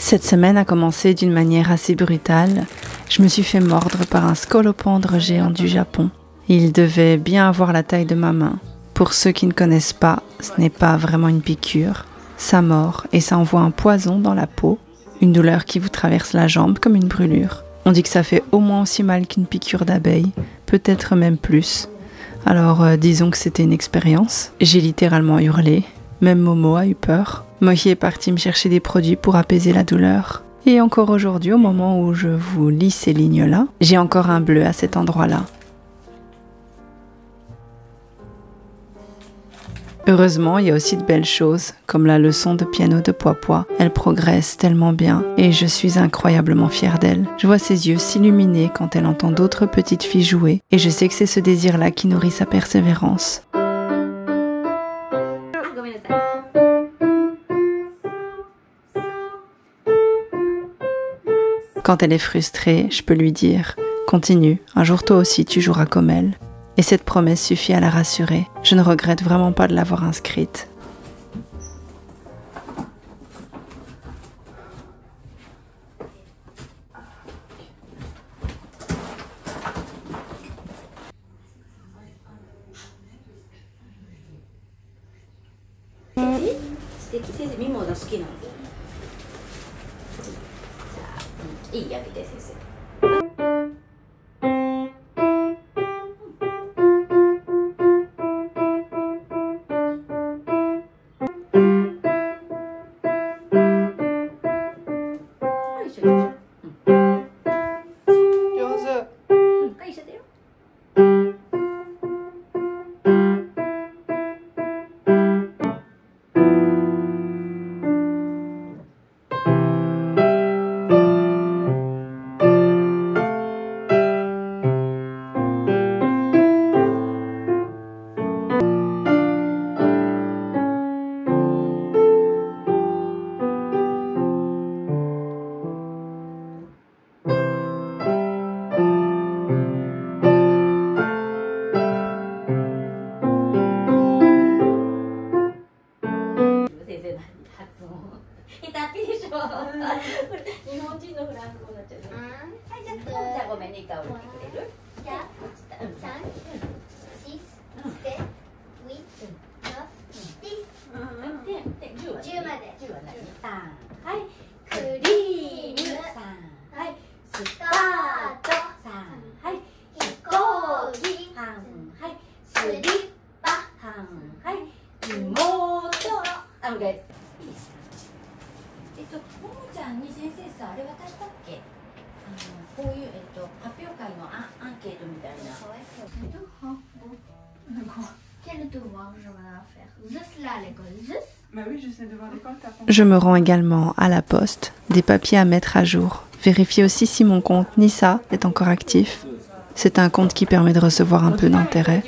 Cette semaine a commencé d'une manière assez brutale. Je me suis fait mordre par un scolopendre géant du Japon. Il devait bien avoir la taille de ma main. Pour ceux qui ne connaissent pas, ce n'est pas vraiment une piqûre. Ça mord et ça envoie un poison dans la peau, une douleur qui vous traverse la jambe comme une brûlure. On dit que ça fait au moins aussi mal qu'une piqûre d'abeille, peut-être même plus. Alors disons que c'était une expérience. J'ai littéralement hurlé. Même Momo a eu peur. Mohi est parti me chercher des produits pour apaiser la douleur. Et encore aujourd'hui, au moment où je vous lis ces lignes-là, j'ai encore un bleu à cet endroit-là. Heureusement, il y a aussi de belles choses, comme la leçon de piano de Poipoi. Elle progresse tellement bien et je suis incroyablement fière d'elle. Je vois ses yeux s'illuminer quand elle entend d'autres petites filles jouer et je sais que c'est ce désir-là qui nourrit sa persévérance. Quand elle est frustrée, je peux lui dire « Continue, un jour toi aussi tu joueras comme elle ». Et cette promesse suffit à la rassurer. Je ne regrette vraiment pas de l'avoir inscrite. Je me rends également à la poste, des papiers à mettre à jour. Vérifier aussi si mon compte Nissa est encore actif. C'est un compte qui permet de recevoir un peu d'intérêt.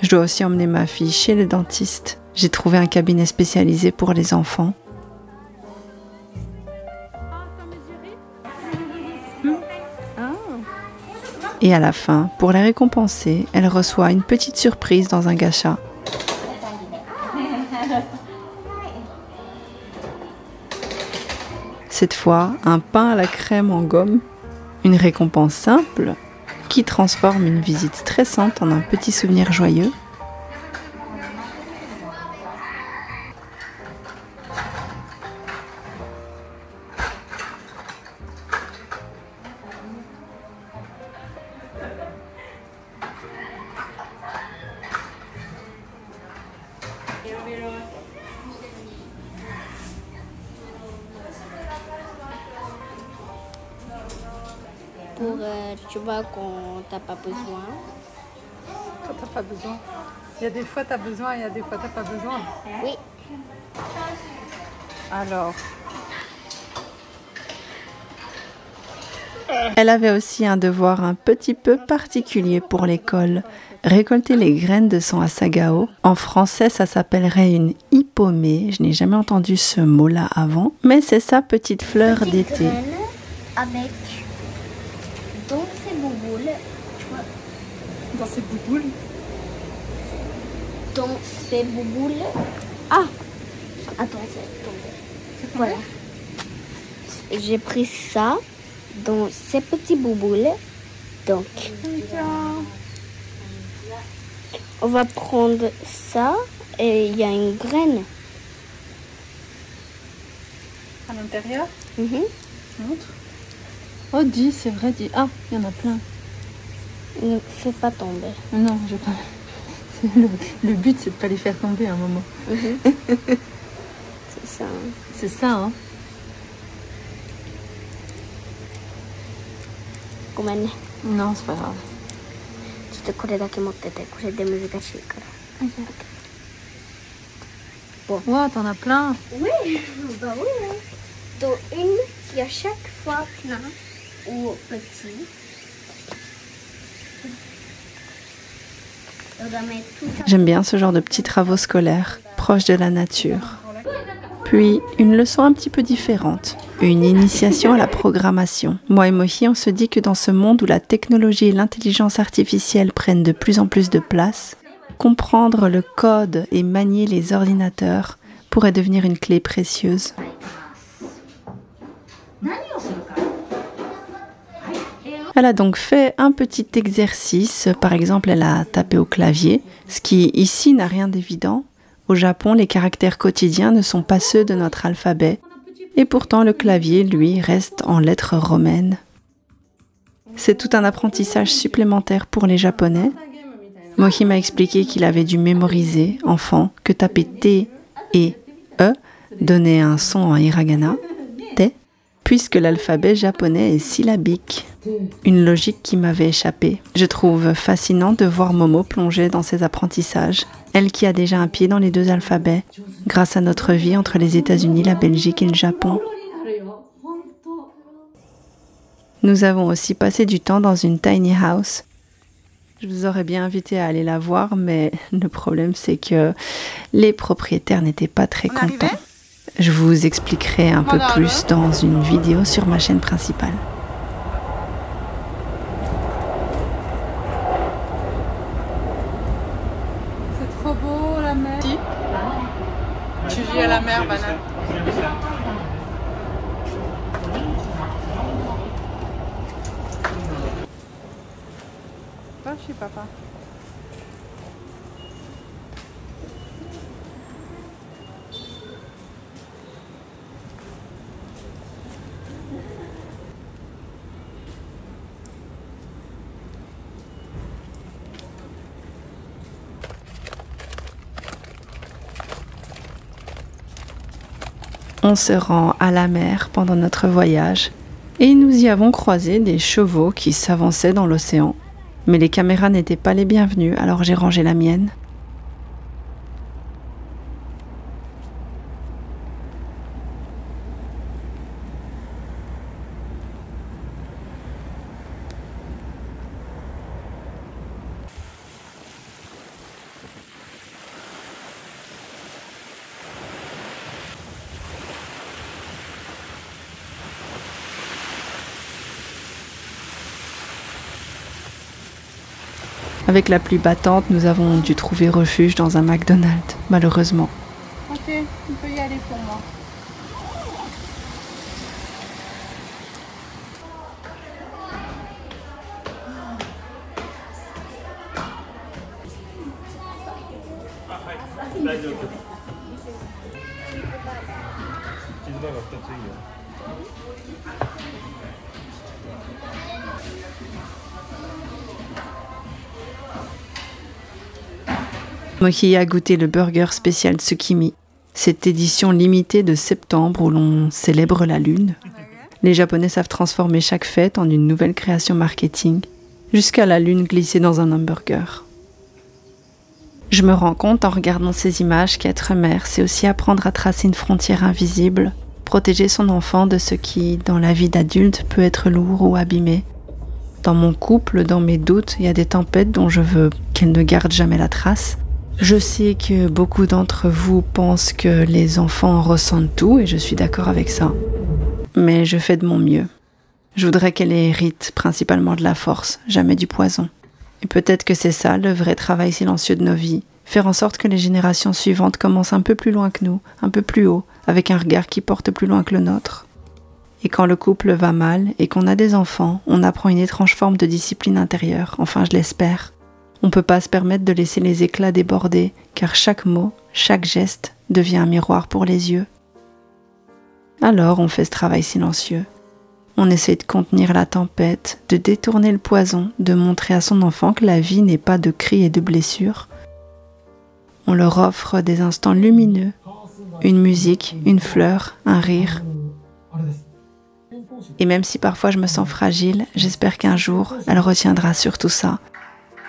Je dois aussi emmener ma fille chez le dentiste. J'ai trouvé un cabinet spécialisé pour les enfants. Et à la fin, pour la récompenser, elle reçoit une petite surprise dans un gacha. Cette fois, un pain à la crème en gomme. Une récompense simple qui transforme une visite stressante en un petit souvenir joyeux. pour, tu vois, quand t'as pas besoin. Quand t'as pas besoin. Il y a des fois t'as besoin, il y a des fois t'as pas besoin. Oui. Alors. Elle avait aussi un devoir un petit peu particulier pour l'école. Récolter les graines de son asagao. En français, ça s'appellerait une hippomée. Je n'ai jamais entendu ce mot-là avant. Mais c'est sa petite fleur d'été. Avec dans ses bouboules, tu vois. Dans ses bouboules. Dans ses bouboules. Ah! Attends, c'est tombé. Voilà. J'ai pris ça dans ces petits bouboules. Donc, on va prendre ça et il y a une graine. À l'intérieur? Montre. Oh, dis, c'est vrai, dis. Ah, il y en a plein. Ne fais pas tomber. Non, je vais pas. Le but, c'est de pas les faire tomber à un moment. C'est ça. C'est ça, hein? Comment? Non, c'est pas grave. ちょっとこれだけ持ってて、これで難しいから。Wow, t'en as plein. Oui, bah oui. Donc une qui à chaque fois plein ou petit. On va mettre tout ça. J'aime bien ce genre de petits travaux scolaires, proches de la nature. Puis, une leçon un petit peu différente, une initiation à la programmation. Moi et Mohi, on se dit que dans ce monde où la technologie et l'intelligence artificielle prennent de plus en plus de place, comprendre le code et manier les ordinateurs pourrait devenir une clé précieuse. Elle a donc fait un petit exercice, par exemple elle a tapé au clavier, ce qui ici n'a rien d'évident. Au Japon, les caractères quotidiens ne sont pas ceux de notre alphabet, et pourtant le clavier, lui, reste en lettres romaines. C'est tout un apprentissage supplémentaire pour les Japonais. Mohi m'a expliqué qu'il avait dû mémoriser, enfant, que taper T et E donnait un son en hiragana, Te, puisque l'alphabet japonais est syllabique. Une logique qui m'avait échappé. Je trouve fascinant de voir Momo plonger dans ses apprentissages. Elle qui a déjà un pied dans les deux alphabets, grâce à notre vie entre les États-Unis, la Belgique et le Japon. Nous avons aussi passé du temps dans une tiny house. Je vous aurais bien invité à aller la voir, mais le problème c'est que les propriétaires n'étaient pas très contents. Je vous expliquerai un peu plus dans une vidéo sur ma chaîne principale. C'est trop beau la mer. Tu vis à la mer, banane. Va chez papa. On se rend à la mer pendant notre voyage et nous y avons croisé des chevaux qui s'avançaient dans l'océan. Mais les caméras n'étaient pas les bienvenues, alors j'ai rangé la mienne. Avec la pluie battante, nous avons dû trouver refuge dans un McDonald's, malheureusement. Ok, tu peux y aller pour moi. Mohi a goûté le burger spécial Tsukimi, cette édition limitée de septembre où l'on célèbre la lune. Les Japonais savent transformer chaque fête en une nouvelle création marketing, jusqu'à la lune glissée dans un hamburger. Je me rends compte en regardant ces images qu'être mère, c'est aussi apprendre à tracer une frontière invisible, protéger son enfant de ce qui, dans la vie d'adulte, peut être lourd ou abîmé. Dans mon couple, dans mes doutes, il y a des tempêtes dont je veux qu'elles ne gardent jamais la trace. Je sais que beaucoup d'entre vous pensent que les enfants ressentent tout et je suis d'accord avec ça. Mais je fais de mon mieux. Je voudrais qu'elle hérite principalement de la force, jamais du poison. Et peut-être que c'est ça le vrai travail silencieux de nos vies. Faire en sorte que les générations suivantes commencent un peu plus loin que nous, un peu plus haut, avec un regard qui porte plus loin que le nôtre. Et quand le couple va mal et qu'on a des enfants, on apprend une étrange forme de discipline intérieure, enfin je l'espère. On ne peut pas se permettre de laisser les éclats déborder, car chaque mot, chaque geste devient un miroir pour les yeux. Alors on fait ce travail silencieux. On essaie de contenir la tempête, de détourner le poison, de montrer à son enfant que la vie n'est pas de cris et de blessures. On leur offre des instants lumineux, une musique, une fleur, un rire. Et même si parfois je me sens fragile, j'espère qu'un jour, elle retiendra surtout ça.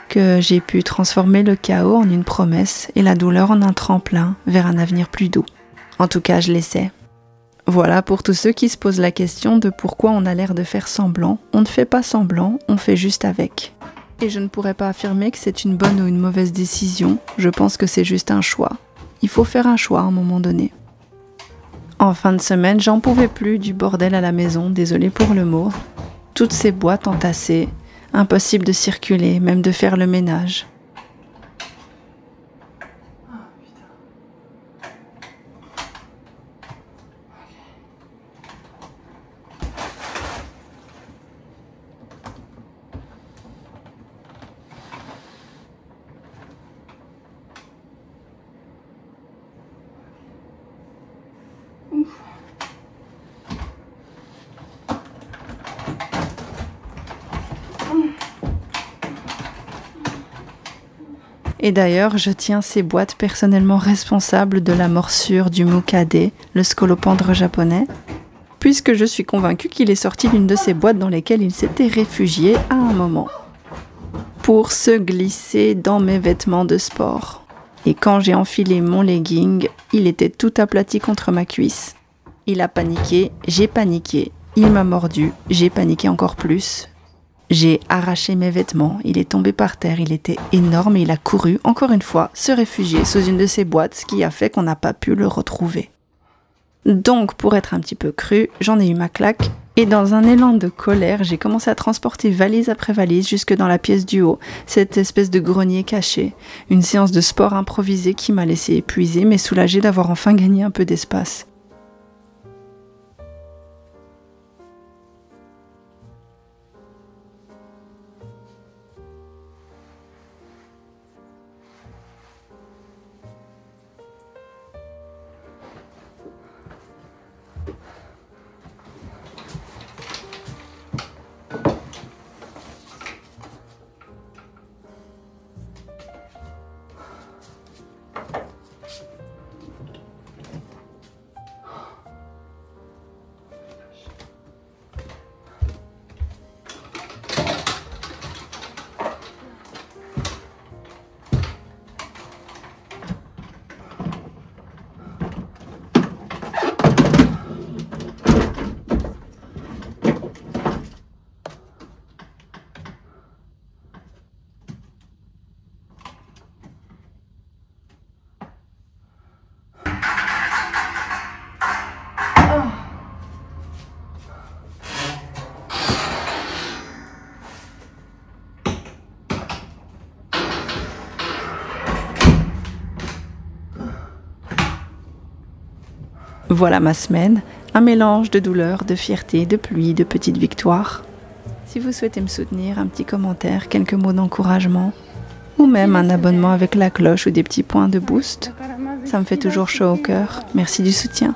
Que j'ai pu transformer le chaos en une promesse et la douleur en un tremplin vers un avenir plus doux. En tout cas, je l'essaie. Voilà pour tous ceux qui se posent la question de pourquoi on a l'air de faire semblant. On ne fait pas semblant, on fait juste avec. Et je ne pourrais pas affirmer que c'est une bonne ou une mauvaise décision, je pense que c'est juste un choix. Il faut faire un choix à un moment donné. En fin de semaine, j'en pouvais plus du bordel à la maison, désolé pour le mot. Toutes ces boîtes entassées, impossible de circuler, même de faire le ménage. Et d'ailleurs, je tiens ces boîtes personnellement responsables de la morsure du mukade, le scolopendre japonais, puisque je suis convaincue qu'il est sorti d'une de ces boîtes dans lesquelles il s'était réfugié à un moment, pour se glisser dans mes vêtements de sport. Et quand j'ai enfilé mon legging, il était tout aplati contre ma cuisse. Il a paniqué, j'ai paniqué, il m'a mordu, j'ai paniqué encore plus. J'ai arraché mes vêtements, il est tombé par terre, il était énorme et il a couru, encore une fois, se réfugier sous une de ces boîtes, ce qui a fait qu'on n'a pas pu le retrouver. Donc, pour être un petit peu cru, j'en ai eu ma claque, et dans un élan de colère, j'ai commencé à transporter valise après valise jusque dans la pièce du haut, cette espèce de grenier caché, une séance de sport improvisée qui m'a laissé épuisée mais soulagée d'avoir enfin gagné un peu d'espace. Voilà ma semaine, un mélange de douleur, de fierté, de pluie, de petites victoires. Si vous souhaitez me soutenir, un petit commentaire, quelques mots d'encouragement, ou même un abonnement avec la cloche ou des petits points de boost, ça me fait toujours chaud au cœur. Merci du soutien.